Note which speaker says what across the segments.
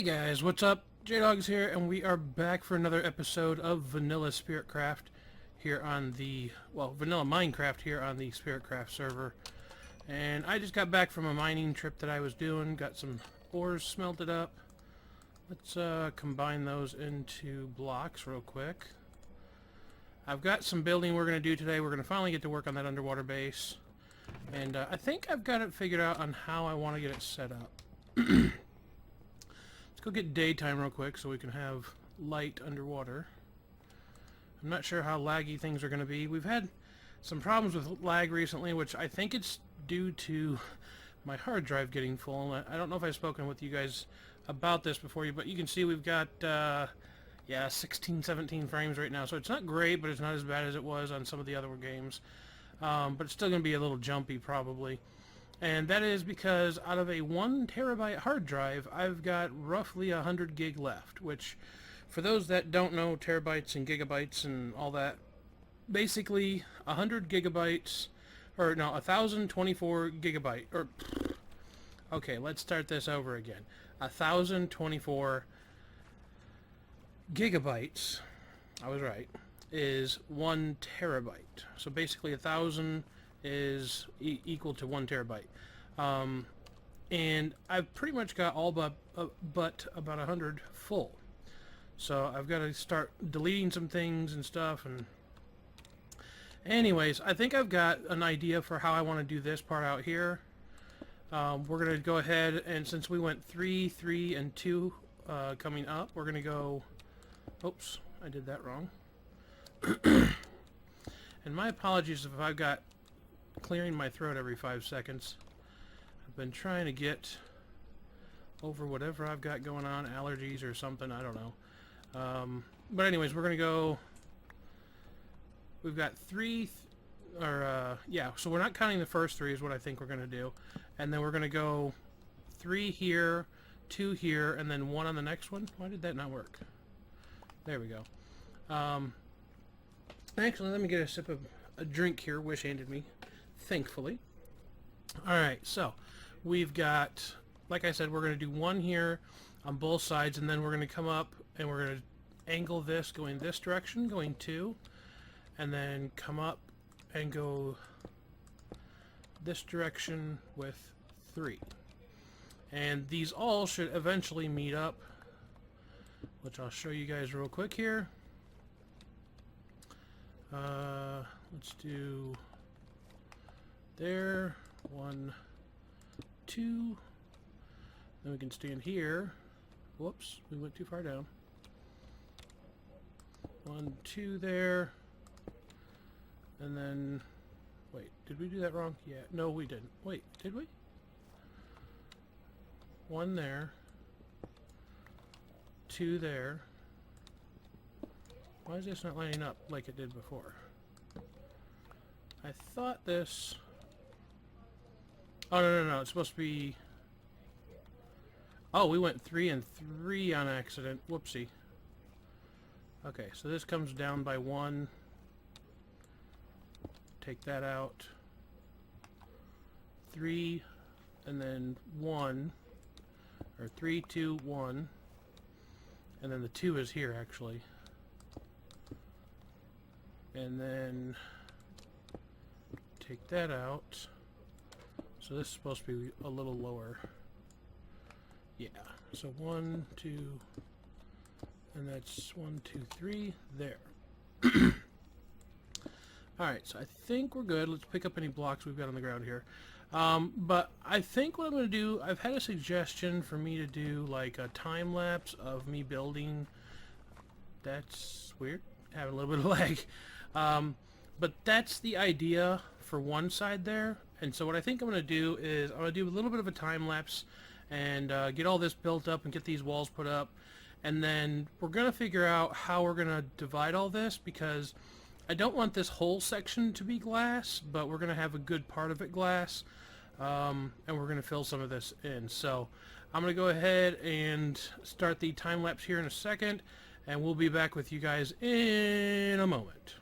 Speaker 1: Guys, what's up? JDawgs here, and we are back for another episode of Vanilla Spiritcraft here on the, Vanilla Minecraft here on the Spiritcraft server. And I just got back from a mining trip that I was doing, got some ores smelted up. Let's combine those into blocks real quick. I've got some building we're going to do today. We're going to finally get to work on that underwater base. And I think I've got it figured out on how I want to get it set up. Go get daytime real quick so we can have light underwater. I'm not sure how laggy things are going to be. We've had some problems with lag recently, which I think it's due to my hard drive getting full. I don't know if I've spoken with you guys about this before, but you can see we've got 16, 17 frames right now. So it's not great, but it's not as bad as it was on some of the other games. But it's still going to be a little jumpy probably. And that is because out of a 1 terabyte hard drive, I've got roughly 100 gig left, which, for those that don't know terabytes and gigabytes and all that, basically 100 gigabytes, or no, 1024 gigabyte, or, okay, let's start this over again. 1024 gigabytes, I was right, is 1 terabyte. So basically 1000 is equal to 1 terabyte. And I've pretty much got all but about 100 full. So I've got to start deleting some things and stuff. And anyways, I think I've got an idea for how I want to do this part out here. We're going to go ahead, and since we went 3, 3, and 2 coming up, we're going to go... Oops, I did that wrong. And my apologies if I've got clearing my throat every 5 seconds. I've been trying to get over whatever I've got going on, allergies or something, I don't know. But anyways, we're gonna go, we've got 3, so we're not counting the first 3 is what I think we're gonna do. And then we're gonna go 3 here, 2 here, and then 1 on the next one. Why did that not work? There we go. Actually, let me get a sip of a drink here, Wish handed me, thankfully. Alright, so we've got, like I said, we're going to do 1 here on both sides, and then we're going to come up and we're going to angle this going this direction, going 2, and then come up and go this direction with 3. And these all should eventually meet up, which I'll show you guys real quick here. Let's do there, 1, 2, then we can stand here. Whoops, we went too far down. 1, 2 there, and then, wait, did we do that wrong? Yeah, no we didn't. Wait, did we? 1 there, 2 there. Why is this not lining up like it did before? I thought this... Oh, no, it's supposed to be... Oh, we went 3 and 3 on accident. Whoopsie. Okay, so this comes down by 1. Take that out. 3, and then 1. Or 3, 2, 1. And then the 2 is here, actually. And then take that out. So this is supposed to be a little lower. Yeah. So 1, 2, and that's 1, 2, 3 there. Alright, so I think we're good. Let's pick up any blocks we've got on the ground here. But I think what I'm going to do, I've had a suggestion for me to do like a time lapse of me building. That's weird. Having a little bit of lag. But that's the idea for one side there. And so what I think I'm going to do is I'm going to do a little bit of a time lapse and get all this built up and get these walls put up. And then we're going to figure out how we're going to divide all this, because I don't want this whole section to be glass, but we're going to have a good part of it glass. And we're going to fill some of this in. So I'm going to go ahead and start the time lapse here in a second, and we'll be back with you guys in a moment.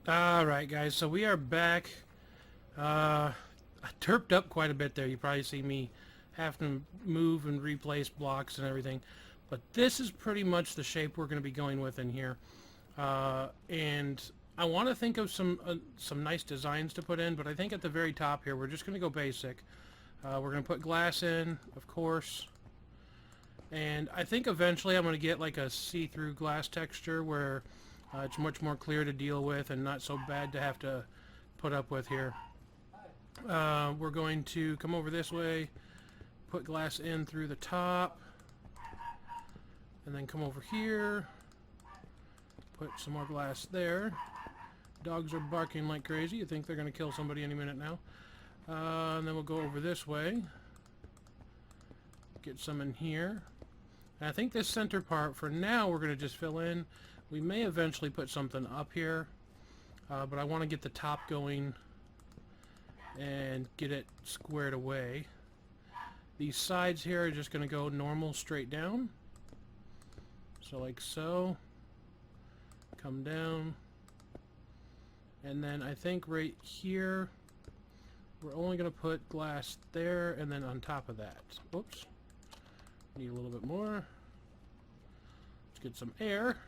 Speaker 1: Alright guys, so we are back. I terped up quite a bit there. You probably see me have to move and replace blocks and everything. But this is pretty much the shape we're going to be going with in here. And I want to think of some nice designs to put in, but I think at the very top here we're just going to go basic. We're going to put glass in, of course. And I think eventually I'm going to get like a see-through glass texture where it's much more clear to deal with and not so bad to have to put up with here. We're going to come over this way, put glass in through the top, and then come over here, put some more glass there. Dogs are barking like crazy. You think they're going to kill somebody any minute now. And then we'll go over this way, get some in here. And I think this center part, for now, we're going to just fill in. We may eventually put something up here, but I want to get the top going and get it squared away. These sides here are just going to go normal straight down. So like so. Come down. And then I think right here, we're only going to put glass there and then on top of that. Whoops. Need a little bit more. Let's get some air.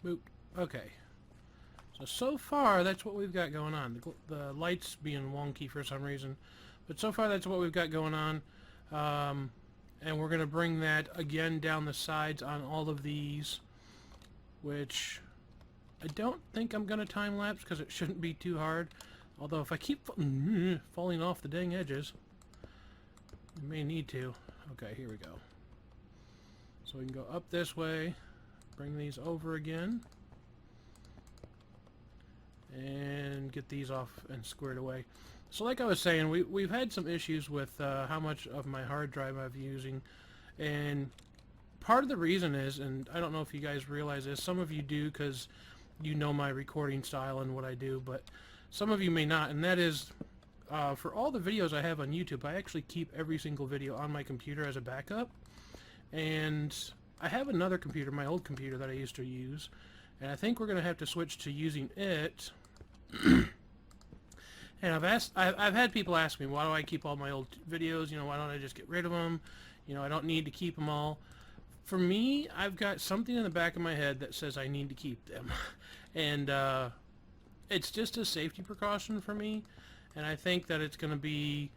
Speaker 1: Boop. Okay. So far, that's what we've got going on. The light's being wonky for some reason. But so far, that's what we've got going on. And we're going to bring that again down the sides on all of these, which I don't think I'm going to time-lapse because it shouldn't be too hard. Although if I keep falling off the dang edges, I may need to. Okay, here we go. So we can go up this way, bring these over again, and get these off and squared away. So like I was saying, we've had some issues with how much of my hard drive I've been using, and part of the reason is, and I don't know if you guys realize this, some of you do because you know my recording style and what I do, but some of you may not, and that is for all the videos I have on YouTube, I actually keep every single video on my computer as a backup. And I have another computer, my old computer that I used to use, and I think we're going to have to switch to using it. And I've had people ask me, why do I keep all my old videos? You know, why don't I just get rid of them? You know, I don't need to keep them all. For me, I've got something in the back of my head that says I need to keep them. And it's just a safety precaution for me. And I think that it's going to be,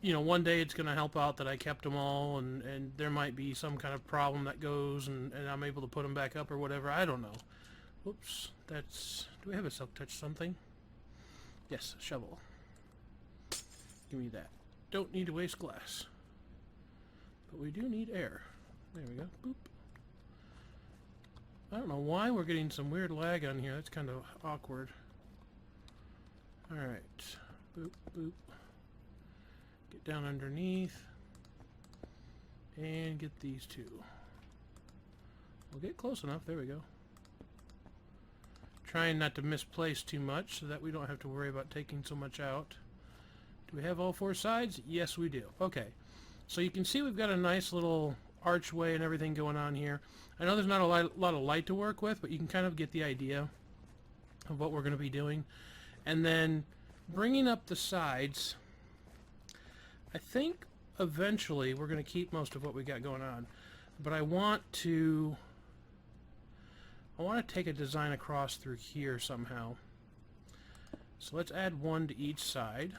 Speaker 1: you know, one day it's going to help out that I kept them all, and there might be some kind of problem that goes, and I'm able to put them back up or whatever. I don't know. Whoops. That's... Do we have a silk-touch something? Yes, shovel. Give me that. Don't need to waste glass. But we do need air. There we go. Boop. I don't know why we're getting some weird lag on here. That's kind of awkward. Alright. Boop, boop. Get down underneath. And get these two. We'll get close enough. There we go. Trying not to misplace too much so that we don't have to worry about taking so much out. Do we have all four sides? Yes, we do. Okay. So you can see we've got a nice little archway and everything going on here. I know there's not a lot of light to work with, but you can kind of get the idea of what we're going to be doing. And then bringing up the sides, I think eventually we're going to keep most of what we got going on. But I want to take a design across through here somehow. So let's add one to each side.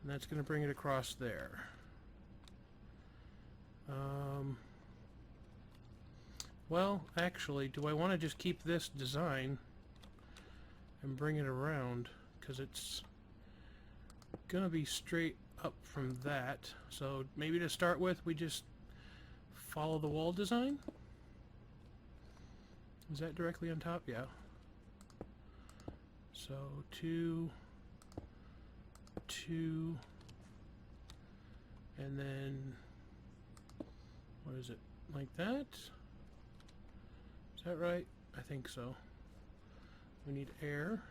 Speaker 1: And that's going to bring it across there. Well, actually, do I want to just keep this design and bring it around? Because it's going to be straight up from that. So maybe to start with, we just follow the wall design? Is that directly on top? Yeah. So 2, 2, and then what is it? Like that? Is that right? I think so. We need air.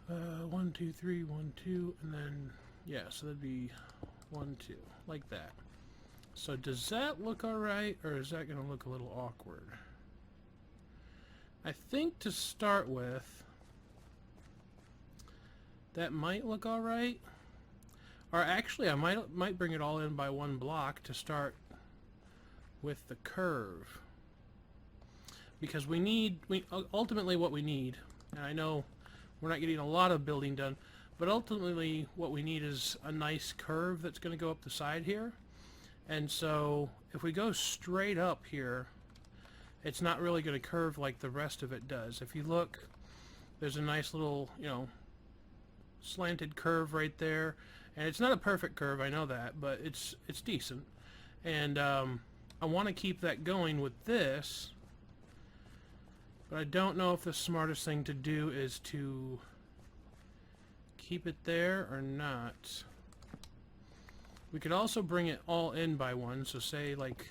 Speaker 1: 1, 2, 3, 1, 2, and then yeah. So that'd be 1, 2, like that. So does that look alright, or is that going to look a little awkward? I think to start with, that might look alright. Or actually, I might bring it all in by one block to start with the curve. Because ultimately what we need, and I know we're not getting a lot of building done, but ultimately what we need is a nice curve that's going to go up the side here. And so if we go straight up here, it's not really going to curve like the rest of it does. If you look, there's a nice little, you know, slanted curve right there. And it's not a perfect curve, I know that, but it's decent. And I want to keep that going with this, but I don't know if the smartest thing to do is to keep it there or not. We could also bring it all in by one, so say like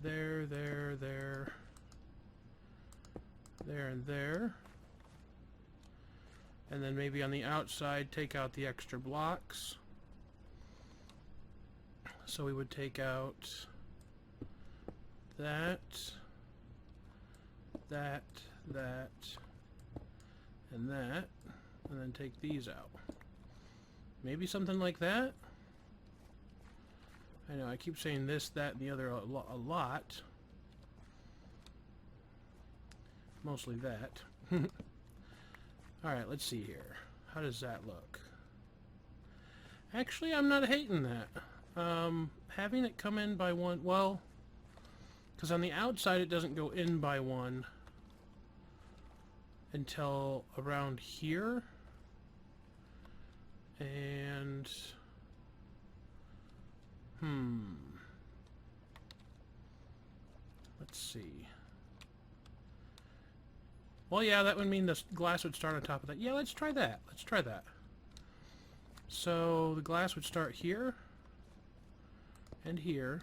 Speaker 1: there, there, there, there, and there. And then maybe on the outside take out the extra blocks. So we would take out that, that, that, and that, and then take these out. Maybe something like that? I know I keep saying this, that, and the other a lot. Mostly that. Alright, let's see here. How does that look? Actually, I'm not hating that. Having it come in by one, well, because on the outside it doesn't go in by one until around here. And let's see. Well, yeah, that would mean the glass would start on top of that. Yeah, let's try that. Let's try that. So the glass would start here and here.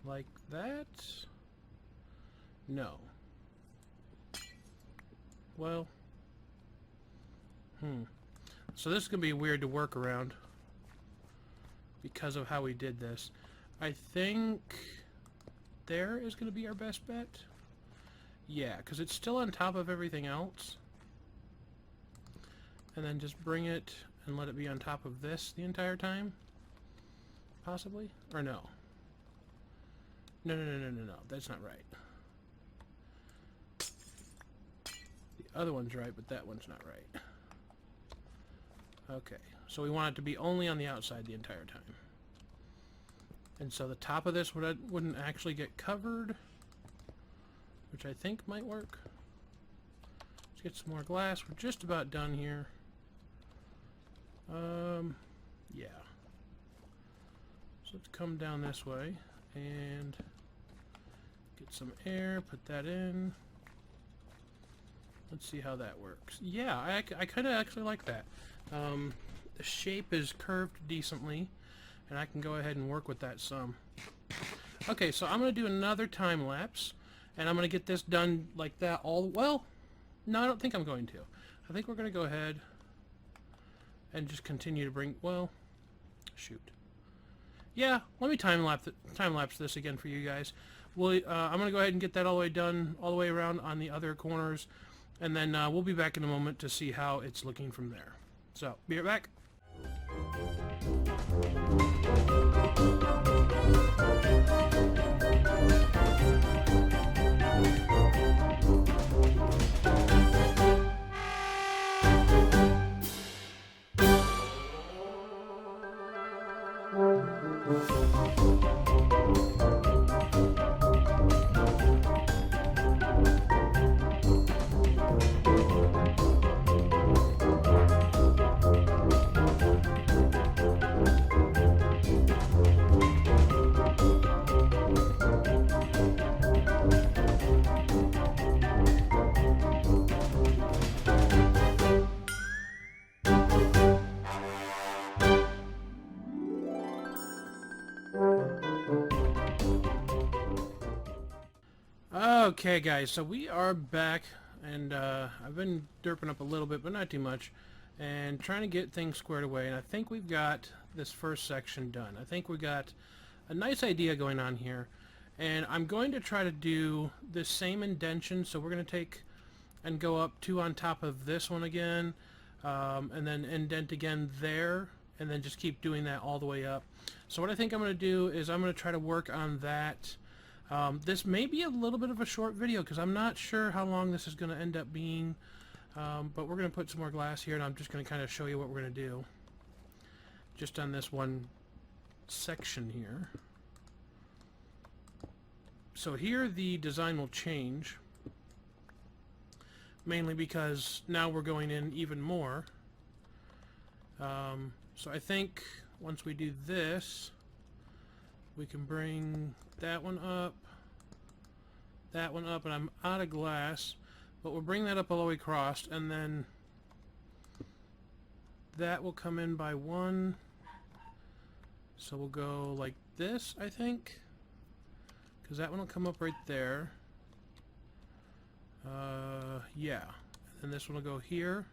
Speaker 1: Like that? No. Well, so this is going to be weird to work around because of how we did this. I think there is going to be our best bet. Yeah, because it's still on top of everything else. And then just bring it and let it be on top of this the entire time? Possibly? Or no? No, no, no, no, no, no. That's not right. The other one's right, but that one's not right. Okay, so we want it to be only on the outside the entire time. And so the top of this wouldn't actually get covered, which I think might work. Let's get some more glass. We're just about done here. Yeah. So let's come down this way and get some air, put that in. Let's see how that works. Yeah, I kind of actually like that. The shape is curved decently, and I can go ahead and work with that some. Okay, so I'm going to do another time lapse, and I'm going to get this done like that all... Well, no, I don't think I'm going to. I think we're going to go ahead and just continue to bring... Well, shoot. Yeah, let me time lapse this again for you guys. I'm going to go ahead and get that all the way done, all the way around on the other corners, and then we'll be back in a moment to see how it's looking from there. So, be right back. Okay guys, so we are back, and I've been derping up a little bit, but not too much, and trying to get things squared away. And I think we've got this first section done. I think we got a nice idea going on here. And I'm going to try to do this same indentation. So we're going to take and go up 2 on top of this one again, and then indent again there, and then just keep doing that all the way up. So what I think I'm going to do is I'm going to try to work on that. This may be a little bit of a short video because I'm not sure how long this is going to end up being, but we're going to put some more glass here, and I'm just going to kind of show you what we're going to do just on this one section here. So here the design will change, mainly because now we're going in even more. So I think once we do this, we can bring that one up, and I'm out of glass, but we'll bring that up all the way across, and then that will come in by 1. So we'll go like this, I think, because that one will come up right there. Yeah, and this one will go here,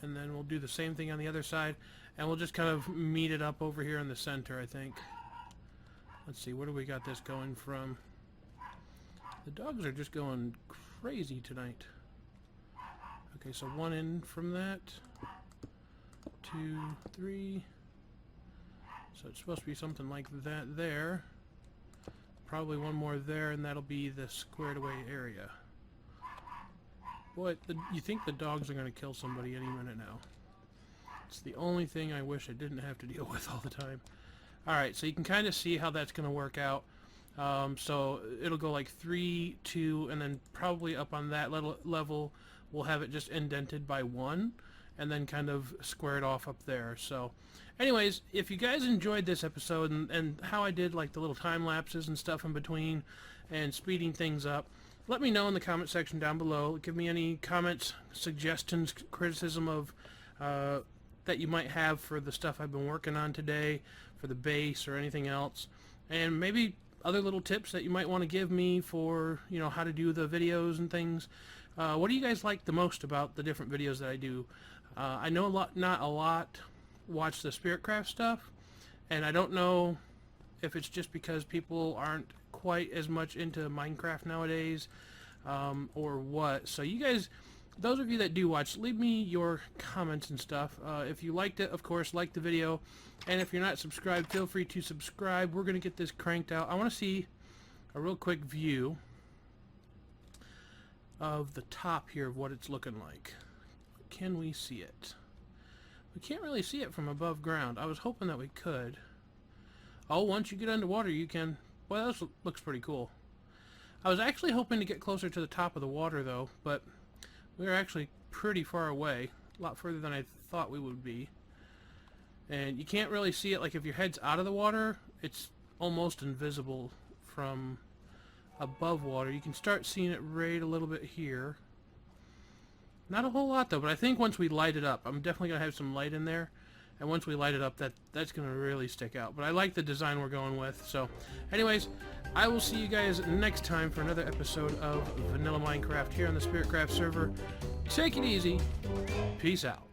Speaker 1: and then we'll do the same thing on the other side, and we'll just kind of meet it up over here in the center, I think. Let's see, where do we got this going from? The dogs are just going crazy tonight. Okay, so 1 in from that, 2, 3. So it's supposed to be something like that there. Probably 1 more there, and that'll be the squared away area. Boy, you think the dogs are going to kill somebody any minute now. It's the only thing I wish I didn't have to deal with all the time. Alright, so you can kind of see how that's going to work out. So it'll go like 3, 2, and then probably up on that level we'll have it just indented by 1, and then kind of squared off up there. So anyways, if you guys enjoyed this episode and how I did like the little time lapses and stuff in between and speeding things up, let me know in the comment section down below. Give me any comments, suggestions, criticism of that you might have for the stuff I've been working on today, for the base or anything else, and maybe other little tips that you might want to give me for, you know, how to do the videos and things. What do you guys like the most about the different videos that I do? I know not a lot watch the Spiritcraft stuff, and I don't know if it's just because people aren't quite as much into Minecraft nowadays, or what. So you guys, those of you that do watch, leave me your comments and stuff. If you liked it, of course, like the video, and if you're not subscribed, feel free to subscribe. We're gonna get this cranked out. I want to see a real quick view of the top here of what it's looking like. Can we see it? We can't really see it from above ground. I was hoping that we could. Oh, once you get underwater you can. Well, this looks pretty cool. I was actually hoping to get closer to the top of the water though, but we're actually pretty far away, a lot further than I thought we would be. And you can't really see it, like if your head's out of the water, it's almost invisible from above water. You can start seeing it right a little bit here. Not a whole lot though, but I think once we light it up, I'm definitely going to have some light in there, and once we light it up, that's going to really stick out. But I like the design we're going with. So anyways, I will see you guys next time for another episode of Vanilla Minecraft here on the Spiritcraft server. Take it easy. Peace out.